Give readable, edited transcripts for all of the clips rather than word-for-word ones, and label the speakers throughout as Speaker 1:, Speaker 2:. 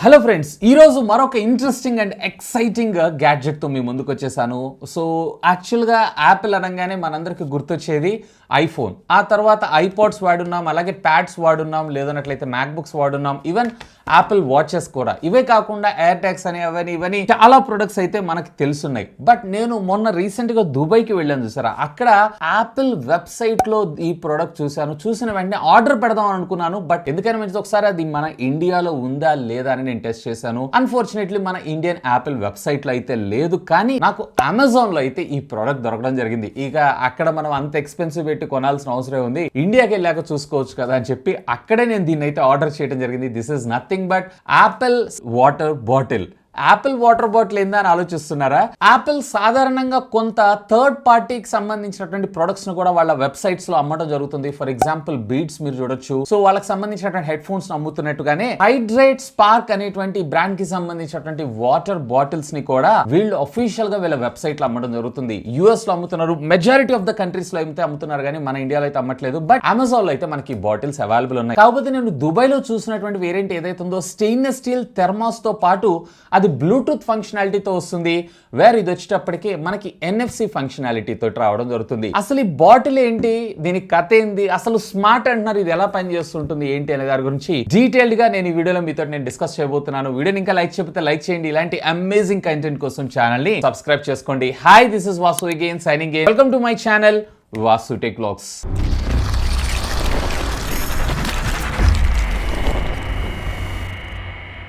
Speaker 1: Hello friends, ఈరోజు మరొక interesting and exciting గ్యాడ్జెట్తో మీ ముందుకు వచ్చేసాను. సో యాక్చువల్గా యాపిల్ అనగానే మనందరికీ గుర్తొచ్చేది ఐఫోన్. ఆ తర్వాత ఐపాడ్స్ వాడున్నాం, అలాగే ప్యాడ్స్ వాడున్నాం, లేదన్నట్లయితే మ్యాక్బుక్స్ వాడున్నాం, ఈవెన్ యాపిల్ వాచెస్ కూడా. ఇవే కాకుండా ఎయిర్ ట్యాగ్స్ అని అవన్నీ ఇవన్నీ చాలా ప్రొడక్ట్స్ అయితే మనకి తెలుసున్నాయి. బట్ నేను మొన్న రీసెంట్గా దుబాయ్కి వెళ్ళాను చూసారా, అక్కడ యాపిల్ వెబ్సైట్లో ఈ ప్రోడక్ట్ చూసిన వెంటనే ఆర్డర్ పెడదాం అనుకున్నాను. బట్ ఎందుకని మంచిది, ఒకసారి అది మన ఇండియాలో ఉందా లేదా అని నేను టెస్ట్ చేశాను. అన్ఫార్చునేట్లీ మన ఇండియన్ యాపిల్ వెబ్సైట్ లో అయితే లేదు, కానీ నాకు అమెజాన్ లో అయితే ఈ ప్రోడక్ట్ దొరకడం జరిగింది. ఇక అక్కడ మనం అంత ఎక్స్పెన్సివ్ పెట్టి కొనాల్సిన అవసరం ఉంది, ఇండియాకి వెళ్ళాక చూసుకోవచ్చు కదా అని చెప్పి అక్కడే నేను దీన్ని అయితే ఆర్డర్ చేయడం జరిగింది. This is nothing but Apple water bottle. Apple water bottle ఏందా అని ఆలోచిస్తున్నారా? యాపిల్ సాధారణంగా కొంత థర్డ్ పార్టీకి సంబంధించినటువంటి ప్రొడక్ట్స్ ను కూడా వాళ్ళ వెబ్సైట్స్ లో అమ్మడం జరుగుతుంది. ఫర్ ఎగ్జాంపుల్ బీట్స్ మీరు చూడొచ్చు. సో వాళ్ళకి సంబంధించినటువంటి హెడ్ ఫోన్స్ అమ్ముతున్నట్టుగానే హైడ్రేట్ స్పార్క్ అనేటువంటి బ్రాండ్ కి సంబంధించినటువంటి వాటర్ బాటిల్స్ ని కూడా వీళ్ళు అఫీషియల్ గా వీళ్ళ వెబ్సైట్ లో అమ్మడం జరుగుతుంది. యుఎస్ లో అమ్ముతున్నారు, మెజారిటీ ఆఫ్ ద కంట్రీస్ లో అయితే అమ్ముతున్నారు, కానీ మన ఇండియాలో అయితే అమ్మట్లేదు. బట్ అమెజాన్ లో అయితే మనకి బాటిల్స్ అవైలబుల్ ఉన్నాయి. కాకపోతే నేను దుబాయ్ లో చూసినటువంటి వేరియంట్ ఏదైతే ఉందో స్టెయిన్లెస్ స్టీల్ థెర్మాస్ తో పాటు అది బ్లూటూత్ ఫంక్షనాలిటీతో వస్తుంది. వేరే ఇది వచ్చేటప్పటికి మనకి ఎన్ఎఫ్సి ఫంక్షనాలిటీ తోటి రావడం జరుగుతుంది. అసలు ఈ బాటిల్ ఏంటి, దీని కథ ఏంది, అసలు స్మార్ట్ అంటున్నారు, ఇది ఎలా పనిచేస్తుంటుంది ఏంటి అనే దాని గురించి డీటెయిల్డ్ గా నేను ఈ వీడియోలో మీతో నేను డిస్కస్ చేయబోతున్నాను. వీడియోని ఇంకా లైక్ చేయకపోతే లైక్ చేయండి. ఇలాంటి అమేజింగ్ కంటెంట్ కోసం ఛానల్ ని సబ్స్క్రైబ్ చేసుకోండి. Hi, this is Vasu again signing in. Welcome to my channel Vasu tech vlogs.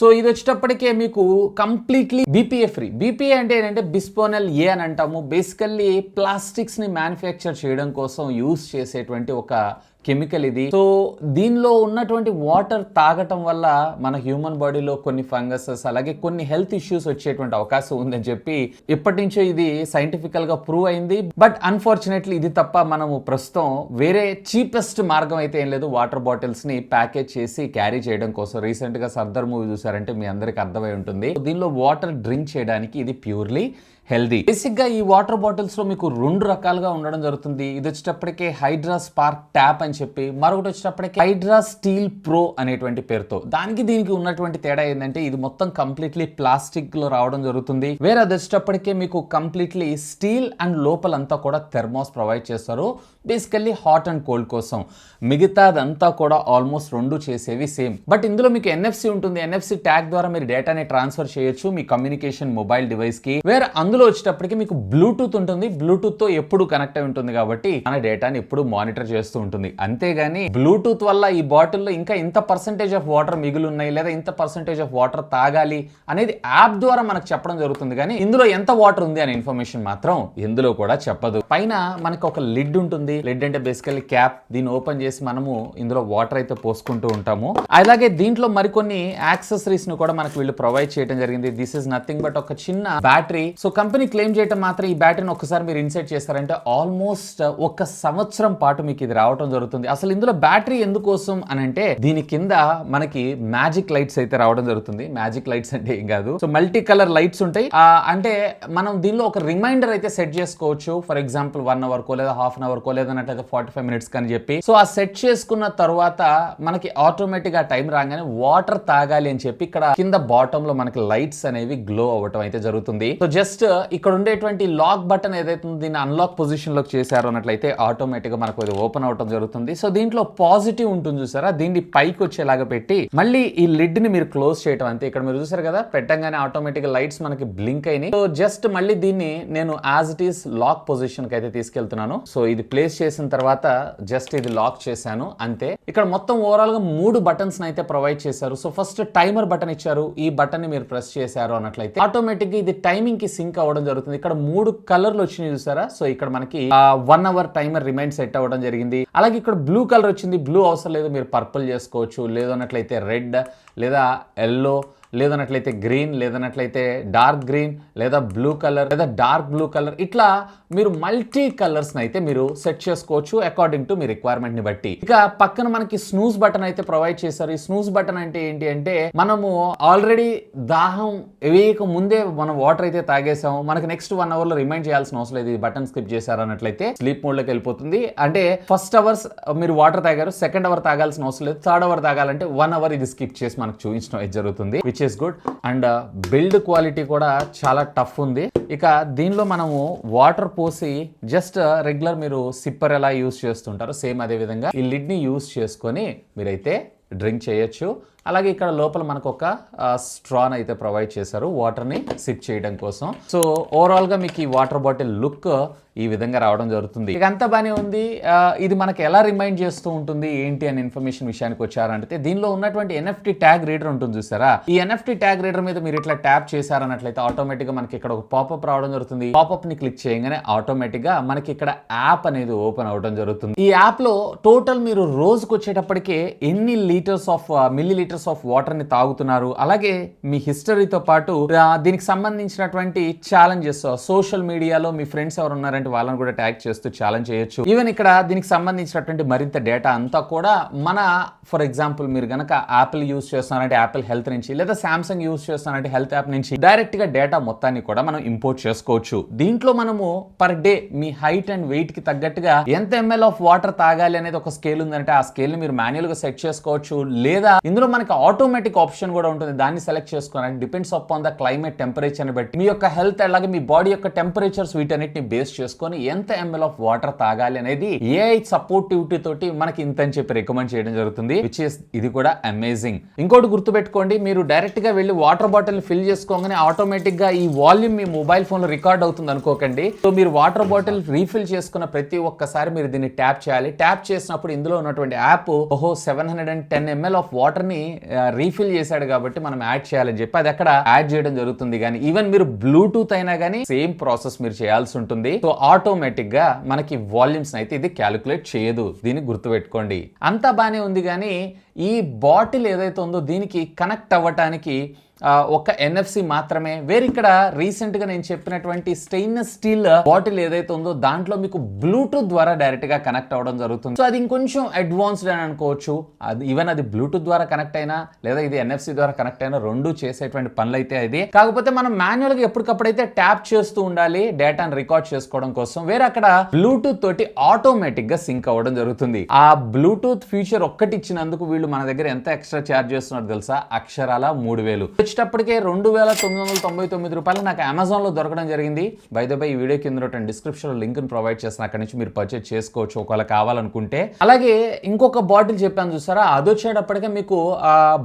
Speaker 1: So ఇది వచ్చేటప్పటికే మీకు కంప్లీట్లీ బీపీఏ ఫ్రీ. బీపీఏ అంటే ఏంటంటే బిస్పోనల్ ఏ అని అంటాము. బేసికల్లీ ప్లాస్టిక్స్ ని మ్యానుఫ్యాక్చర్ చేయడం కోసం యూస్ చేసేటువంటి ఒక కెమికల్ ఇది. సో దీనిలో ఉన్నటువంటి వాటర్ తాగటం వల్ల మన హ్యూమన్ బాడీలో కొన్ని ఫంగసెస్ అలాగే కొన్ని హెల్త్ ఇష్యూస్ వచ్చేటువంటి అవకాశం ఉందని చెప్పి ఇప్పటి నుంచో ఇది సైంటిఫికల్ గా ప్రూవ్ అయింది. బట్ అన్ఫార్చునేట్లీ ఇది తప్ప మనము ప్రస్తుతం వేరే చీపెస్ట్ మార్గం అయితే ఏం లేదు వాటర్ బాటిల్స్ ని ప్యాకేజ్ చేసి క్యారీ చేయడం కోసం. రీసెంట్ గా సర్దార్ మూవీ చూసారంటే మీ అందరికి అర్థమై ఉంటుంది. దీనిలో వాటర్ డ్రింక్ చేయడానికి ఇది ప్యూర్లీ హెల్దీ. బేసిక్ గా ఈ వాటర్ బాటిల్స్ లో మీకు రెండు రకాలుగా ఉండడం జరుగుతుంది. ఇది వచ్చేటప్పటికే హైడ్రా స్పార్క్ ట్యాప్ అని చెప్పి, మరొకటి వచ్చేటప్పటికే హైడ్రా స్టీల్ ప్రో అనేటువంటి పేరుతో. దానికి దీనికి ఉన్నటువంటి తేడా ఏంటంటే ఇది మొత్తం కంప్లీట్లీ ప్లాస్టిక్ లో రావడం జరుగుతుంది. వేరే అది వచ్చేటప్పటికే మీకు కంప్లీట్లీ స్టీల్ అండ్ లోపలంతా కూడా థెర్మాస్ ప్రొవైడ్ చేస్తారు, బేసికల్లీ హాట్ అండ్ కోల్డ్ కోసం. మిగతాదంతా కూడా ఆల్మోస్ట్ రెండు చేసేవి సేమ్. బట్ ఇందులో మీకు ఎన్ఎఫ్సి ఉంటుంది. ఎన్ఎఫ్సి ట్యాగ్ ద్వారా మీరు డేటాని ట్రాన్స్ఫర్ చేయొచ్చు మీ కమ్యూనికేషన్ మొబైల్ డివైస్ కి. వేరే అందులో వచ్చేటప్పటికి మీకు బ్లూటూత్ ఉంటుంది. బ్లూటూత్ తో ఎప్పుడు కనెక్ట్ అయి ఉంటుంది కాబట్టి మన డేటాని ఎప్పుడు మానిటర్ చేస్తూ ఉంటుంది. అంతేగాని బ్లూటూత్ వల్ల ఈ బాటిల్లో ఇంకా ఇంత పర్సెంటేజ్ ఆఫ్ వాటర్ మిగులు ఉన్నాయి లేదా ఇంత పర్సెంటేజ్ ఆఫ్ వాటర్ తాగాలి అనేది యాప్ ద్వారా మనకు చెప్పడం జరుగుతుంది, కానీ ఇందులో ఎంత వాటర్ ఉంది అనే ఇన్ఫర్మేషన్ మాత్రం ఎందులో కూడా చెప్పదు. పైన మనకు ఒక లిడ్ ఉంటుంది. లిడ్ అంటే బేసికల్లీ క్యాప్. దీన్ని ఓపెన్ చేసి మనము ఇందులో వాటర్ అయితే పోసుకుంటూ ఉంటాము. అలాగే దీంట్లో మరికొన్ని యాక్సెసరీస్ ను కూడా మనకు వీళ్ళు ప్రొవైడ్ చేయడం జరిగింది. దిస్ ఇస్ నథింగ్ బట్ ఒక చిన్న బ్యాటరీ. సో కంపెనీ క్లెయిమ్ చేయడం మాత్రం ఈ బ్యాటరీని ఒక్కసారి మీరు ఇన్సర్ట్ చేస్తారంటే ఆల్మోస్ట్ ఒక సంవత్సరం పాటు మీకు ఇది రావడం జరుగుతుంది. అసలు ఇందులో బ్యాటరీ ఎందుకోసం అని అంటే దీని కింద మనకి మ్యాజిక్ లైట్స్ అయితే రావడం జరుగుతుంది. మ్యాజిక్ లైట్స్ అంటే ఏం కాదు, సో మల్టీ కలర్ లైట్స్ ఉంటాయి. అంటే మనం దీనిలో ఒక రిమైండర్ అయితే సెట్ చేసుకోవచ్చు. ఫర్ ఎగ్జాంపుల్ 1 అవర్ కో లేదా హాఫ్ అన్ అవర్ కో లేదన్నట్లయితే 45 minutes అని చెప్పి. సో ఆ సెట్ చేసుకున్న తర్వాత మనకి ఆటోమేటిక్ గా టైం రాగానే వాటర్ తాగాలి అని చెప్పి ఇక్కడ కింద బాటమ్ లో మనకి లైట్స్ అనేవి గ్లో అవ్వటం అయితే జరుగుతుంది. సో జస్ట్ ఇక్కడ ఉండేటువంటి లాక్ బటన్ ఏదైతే దీన్ని అన్లాక్ పొజిషన్ లోకి చేశారో అన్నట్లయితే ఆటోమేటిక్ గా మనకు అది ఓపెన్ అవటం జరుగుతుంది. సో దీంట్లో పాజిటివ్ ఉంటుంది చూసారా, దీన్ని పైకి వచ్చేలాగా పెట్టి మళ్ళీ ఈ లిడ్ ని మీరు క్లోజ్ చేయటం అంతే. ఇక్కడ మీరు చూసారు కదా, పెట్టంగానే ఆటోమేటిక్ లైట్స్ మనకి బ్లింక్ అయినాయి. సో జస్ట్ మళ్ళీ దీన్ని నేను as it is lock position కి అయితే తీసుకెళ్తున్నాను. సో ఇది ప్లేస్ చేసిన తర్వాత జస్ట్ ఇది లాక్ చేశాను అంతే. ఇక్కడ మొత్తం ఓవరాల్ గా 3 బటన్స్ అయితే ప్రొవైడ్ చేశారు. సో ఫస్ట్ టైమర్ బటన్ ఇచ్చారు. ఈ బటన్ ని మీరు ప్రెస్ చేశారు అన్నట్లయితే ఆటోమేటిక్ గా ఇది టైమింగ్ కి సింక్ అవ్వడం జరుగుతుంది. ఇక్కడ 3 కలర్లు వచ్చినాయి చూసారా. సో ఇక్కడ మనకి 1 అవర్ టైమర్ రిమైండ్ సెట్ అవ్వడం జరిగింది. అలాగే ఇక్కడ బ్లూ కలర్ వచ్చింది. బ్లూ అవసరం లేదు, మీరు పర్పుల్ చేసుకోవచ్చు, లేదన్నట్లయితే రెడ్ లేదా ఎల్లో, లేదన్నట్లయితే గ్రీన్, లేదన్నట్లయితే డార్క్ గ్రీన్, లేదా బ్లూ కలర్, లేదా డార్క్ బ్లూ కలర్. ఇట్లా మీరు మల్టీ కలర్స్ అయితే మీరు సెట్ చేసుకోవచ్చు అకార్డింగ్ టు మీ రిక్వైర్మెంట్ ని బట్టి. ఇక పక్కన మనకి స్నూజ్ బటన్ అయితే ప్రొవైడ్ చేశారు. ఈ స్నూజ్ బటన్ అంటే ఏంటి అంటే మనము ఆల్రెడీ దాహం వేయక ముందే మనం వాటర్ అయితే తాగేసాము, మనకి నెక్స్ట్ 1 అవర్ లో రిమైండ్ చేయాల్సిన అవసరం లేదు. ఈ బటన్ స్కిప్ చేశారు అన్నట్లయితే స్లీప్ మోడ్ లోకి వెళ్ళిపోతుంది. అంటే ఫస్ట్ అవర్స్ మీరు వాటర్ తాగారు, సెకండ్ అవర్ తాగాల్సిన అవసరం లేదు, థర్డ్ అవర్ తాగాలంటే 1 అవర్ ఇది స్కిప్ చేసి మనకు చూపించడం అయితే జరుగుతుంది. Which which is good. And build quality కూడా చాలా టఫ్ ఉంది. ఇక దీనిలో మనము వాటర్ పోసి జస్ట్ రెగ్యులర్ మీరు సిప్పర్ ఎలా యూస్ చేస్తుంటారో సేమ్ అదే విధంగా ఈ లిడ్ ని యూస్ చేసుకొని మీరైతే డ్రింక్ చేయొచ్చు. అలాగే ఇక్కడ లోపల మనకు ఒక స్ట్రాన్ అయితే ప్రొవైడ్ చేశారు వాటర్ని సిప్ చేయడం కోసం. సో ఓవరాల్గా మీకు ఈ వాటర్ బాటిల్ లుక్ ఈ విధంగా రావడం జరుగుతుంది. ఇక అంతా బాగానే ఉంది. ఇది మనకు ఎలా రిమైండ్ చేస్తూ ఉంటుంది ఏంటి అనే ఇన్ఫర్మేషన్ విషయానికి వచ్చారంటే దీనిలో ఉన్నటువంటి ఎన్ఎఫ్టీ ట్యాగ్ రీడర్ ఉంటుంది చూసారా, ఈ ఎన్ఎఫ్టీ ట్యాగ్ రీడర్ మీద మీరు ఇట్లా ట్యాప్ చేశారన్నట్లయితే ఆటోమేటిక్ గా మనకి ఇక్కడ ఒక పాపప్ రావడం జరుగుతుంది. పాపప్ ని క్లిక్ చేయగానే ఆటోమేటిక్ గా మనకి ఇక్కడ యాప్ అనేది ఓపెన్ అవడం జరుగుతుంది. ఈ యాప్ లో టోటల్ మీరు రోజుకు వచ్చేటప్పటికే ఎన్ని మిల్లీ లీటర్స్ ఆఫ్ వాటర్ ని తాగుతున్నారు, అలాగే మీ హిస్టరీతో పాటు దీనికి సంబంధించినటువంటి ఛాలెంజెస్ సోషల్ మీడియాలో మీ ఫ్రెండ్స్ ఎవరు ఉన్నారంటే వాళ్ళని కూడా ట్యాగ్ చేస్తూ ఛాలెంజ్ చేయొచ్చు. ఈవెన్ ఇక్కడ దీనికి సంబంధించినటువంటి మరింత డేటా అంతా కూడా మన ఫర్ ఎగ్జాంపుల్ మీరు గనక యాపిల్ యూస్ చేస్తున్నారంటే యాపిల్ హెల్త్ నుంచి, లేదా సామ్సంగ్ యూస్ చేస్తున్నారంటే హెల్త్ యాప్ నుంచి డైరెక్ట్ గా డేటా మొత్తాన్ని కూడా మనం ఇంపోర్ట్ చేసుకోవచ్చు. దీంట్లో మనము పర్ డే మీ హైట్ అండ్ వెయిట్ కి తగ్గట్టుగా ఎంత ఎంఎల్ ఆఫ్ వాటర్ తాగాలి అనేది ఒక స్కేల్ ఉందంటే ఆ స్కేల్ ని మీరు మాన్యువల్ గా సెట్ చేసుకోవచ్చు. లేదా ఇందులో మనకి ఆటోమేటిక్ ఆప్షన్ కూడా ఉంటుంది, దాన్ని సెలెక్ట్ చేసుకోవాలి. Depends upon the climate temperature ని బట్టి మీ యొక్క హెల్త్ అలాగే మీ బాడీ యొక్క టెంపరేచర్స్ వీటన్నిటిని బేస్ చేసుకొని ఎంత ఎంఎల్ ఆఫ్ వాటర్ తాగాలి అనేది ఏఐ సపోర్టివిటీ తోటి మనకి ఇంత అని చెప్పి రికమెండ్ చేయడం జరుగుతుంది, విచ్ ఇస్ ఇది కూడా అమేజింగ్. ఇంకోటి గుర్తుపెట్టుకోండి, మీరు డైరెక్ట్ గా వెళ్ళి వాటర్ బాటిల్ ఫిల్ చేసుకోగానే ఆటోమేటిక్ గా ఈ వాల్యూమ్ మీ మొబైల్ ఫోన్ లో రికార్డ్ అవుతుంది అనుకోకండి. సో మీరు వాటర్ బాటిల్ రీఫిల్ చేసుకున్న ప్రతి ఒక్కసారి మీరు దీన్ని ట్యాప్ చేయాలి. ట్యాప్ చేసినప్పుడు ఇందులో ఉన్నటువంటి యాప్ 710 ml ఆఫ్ వాటర్ ని రీఫిల్ చేశాడు కాబట్టి మనం యాడ్ చేయాలని చెప్పి అది అక్కడ యాడ్ చేయడం జరుగుతుంది. కానీ ఈవెన్ మీరు బ్లూటూత్ అయినా కానీ సేమ్ ప్రాసెస్ మీరు చేయాల్సి ఉంటుంది. సో ఆటోమేటిక్ గా మనకి వాల్యూమ్స్ అయితే ఇది క్యాలిక్యులేట్ చేయదు, దీన్ని గుర్తుపెట్టుకోండి. అంతా బానే ఉంది కానీ ఈ బాటిల్ ఏదైతే ఉందో దీనికి కనెక్ట్ అవ్వటానికి ఒక ఎన్ఎఫ్సి మాత్రమే. వేరే ఇక్కడ రీసెంట్ గా నేను చెప్పినటువంటి స్టెయిన్లెస్ స్టీల్ బాటిల్ ఏదైతే ఉందో దాంట్లో మీకు బ్లూటూత్ ద్వారా డైరెక్ట్ గా కనెక్ట్ అవ్వడం జరుగుతుంది. సో అది ఇంకొంచెం అడ్వాన్స్డ్ అని అనుకోవచ్చు. ఈవెన్ అది బ్లూటూత్ ద్వారా కనెక్ట్ అయినా లేదా ఇది ఎన్ఎఫ్సి ద్వారా కనెక్ట్ అయినా రెండు చేసేటువంటి పనులు అయితే ఇది. కాకపోతే మనం మాన్యువల్ గా ఎప్పటికప్పుడైతే ట్యాప్ చేస్తూ ఉండాలి డేటాను రికార్డ్ చేసుకోవడం కోసం. వేరే అక్కడ బ్లూటూత్ తోటి ఆటోమేటిక్ గా సింక్ అవ్వడం జరుగుతుంది. ఆ బ్లూటూత్ ఫీచర్ ఒక్కటి ఇచ్చినందుకు వీళ్ళు మన దగ్గర ఎంత ఎక్స్ట్రా ఛార్జ్ చేస్తున్నారు తెలుసా, అక్షరాల 3000. వచ్చేటప్పటికే 2999 రూపాయలు నాకు అమెజాన్ లో దొరకడం జరిగింది. బై ద బై ఈ వీడియో కింద డిస్క్రిప్షన్ లో లింక్ ప్రొవైడ్ చేసిన అక్కడ నుంచి మీరు పర్చేజ్ చేసుకోవచ్చు ఒకవేళ కావాలనుకుంటే. అలాగే ఇంకొక బాటిల్ చెప్పాను చూసారా, అది వచ్చేటప్పటికే మీకు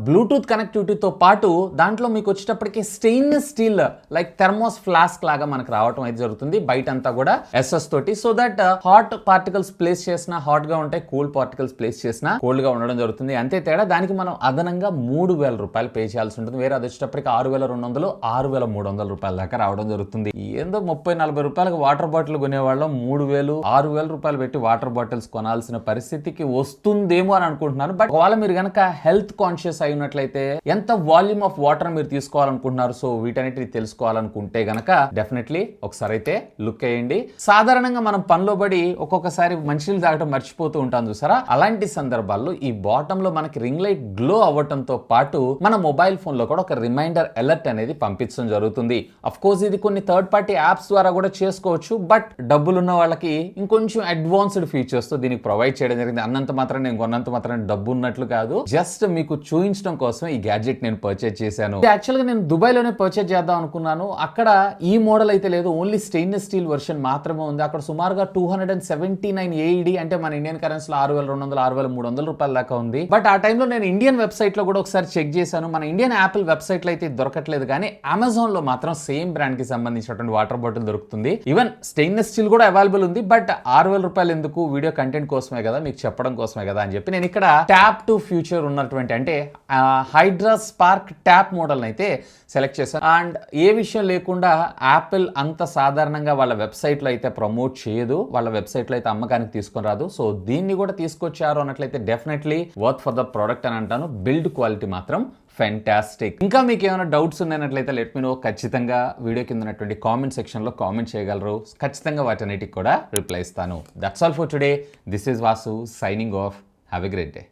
Speaker 1: బ్లూటూత్ కనెక్టివిటీతో పాటు దాంట్లో మీకు వచ్చేటప్పటికి స్టెయిన్లెస్ స్టీల్ లైక్ థెర్మోస్ ఫ్లాస్క్ లాగా మనకు రావడం అయితే జరుగుతుంది. బయట అంతా కూడా ఎస్ఎస్ తోటి, so that hot particles place చేసిన హాట్ గా ఉంటాయి, కూల్ పార్టికల్స్ ప్లేస్ చేసిన కోల్డ్ గా ఉండడం జరుగుతుంది. అంతే తేడా. దానికి మనం అదనంగా 3000 రూపాయలు పే చేయాల్సి ఉంటుంది. వేరే అది వచ్చేటప్పటికి 6200 6300 రూపాయల దాకా రావడం జరుగుతుంది. ఏందో 30-40 రూపాయలకు వాటర్ బాటిల్ కొనేవాళ్ళం 6000 రూపాయలు పెట్టి వాటర్ బాటిల్స్ కొనాల్సిన పరిస్థితికి వస్తుందేమో అని అనుకుంటున్నాను. బట్ ఒకవేళ మీరు కనుక హెల్త్ కాన్షియస్ అయినట్లయితే ఎంత వాల్యూమ్ ఆఫ్ వాటర్ మీరు తీసుకోవాలనుకుంటున్నారు, సో వీటన్నిటిని తెలుసుకోవాలనుకుంటే గనక డెఫినెట్లీ ఒకసారి అయితే లుక్ వేయండి. సాధారణంగా మనం పనిలో పడి ఒక్కొక్కసారి మంచినీళ్ళు తాగడం మర్చిపోతూ ఉంటాం చూసారా, అలాంటి సందర్భాల్లో ఈ బాటమ్ లో మనకి రింగ్ లైట్ గ్లో అవ్వటంతో పాటు మన మొబైల్ ఫోన్ లో కూడా ఒక రిమైండర్ అలర్ట్ అనేది పంపించడం జరుగుతుంది. అఫ్ కోర్స్ ఇది కొన్ని థర్డ్ పార్టీ యాప్స్ ద్వారా కూడా చేసుకోవచ్చు, బట్ డబ్బులు ఉన్న వాళ్ళకి ఇంకొంచెం అడ్వాన్స్డ్ ఫీచర్స్ తో దీనికి ప్రొవైడ్ చేయడం జరిగింది. అన్నంత మాత్రం నేను కొన్నంత మాత్రం డబ్బు ఉన్నట్లు కాదు, జస్ట్ మీకు చూపించడం కోసం ఈ గ్యాడ్జెట్ నేను పర్చేజ్ చేశాను. యాక్చువల్ గా నేను దుబాయ్ లోనే పర్చేజ్ చేద్దాం అనుకున్నాను. అక్కడ ఈ మోడల్ అయితే లేదు, ఓన్లీ స్టెయిన్లెస్ స్టీల్ వర్షన్ మాత్రమే ఉంది. అక్కడ సుమారుగా 279 AED అంటే మన ఇండియన్ కరెన్సీలో 6200 6300 రూపాయల దాకా ఉంది. బట్ ఆ టైంలో నేను ఇండియన్ వెబ్సైట్ లో కూడా ఒకసారి చెక్ చేశాను. మన ఇండియన్ యాపిల్ వెబ్సైట్ లో అయితే దొరకట్లేదు, కానీ అమెజాన్ లో మాత్రం సేమ్ బ్రాండ్ కి సంబంధించినటువంటి వాటర్ బాటిల్ దొరుకుతుంది. ఈవెన్ స్టెయిన్లెస్ స్టీల్ కూడా అవైలబుల్ ఉంది. బట్ 6000 రూపాయలు ఎందుకు, వీడియో కంటెంట్ కోసమే కదా, మీకు చెప్పడం కోసమే కదా అని చెప్పి నేను ఇక్కడ ట్యాప్ టు ఫ్యూచర్ ఉన్నటువంటి అంటే హైడ్రా స్పార్క్ ట్యాప్ మోడల్ అయితే సెలెక్ట్ చేశాను. అండ్ ఏ విషయం లేకుండా యాపిల్ అంత సాధారణంగా వాళ్ళ వెబ్సైట్ లో అయితే ప్రమోట్ చేయదు, వాళ్ళ వెబ్సైట్ లో అయితే అమ్మకానికి తీసుకొని రాదు. సో దీన్ని కూడా తీసుకొచ్చారు అన్నట్లయితే definitely worth for the product అని అంటాను. బిల్డ్ క్వాలిటీ మాత్రం ఫ్యాంటాస్టిక్. ఇంకా మీకు ఏమైనా డౌట్స్ ఉన్నట్లయితే లెట్ మీ నో. ఖచ్చితంగా వీడియో కింద ఉన్నటువంటి కామెంట్ సెక్షన్ లో కామెంట్ చేయగలరు. ఖచ్చితంగా వాటన్నిటికి కూడా రిప్లై ఇస్తాను. That's all for today. This is Vasu signing off. Have a great day.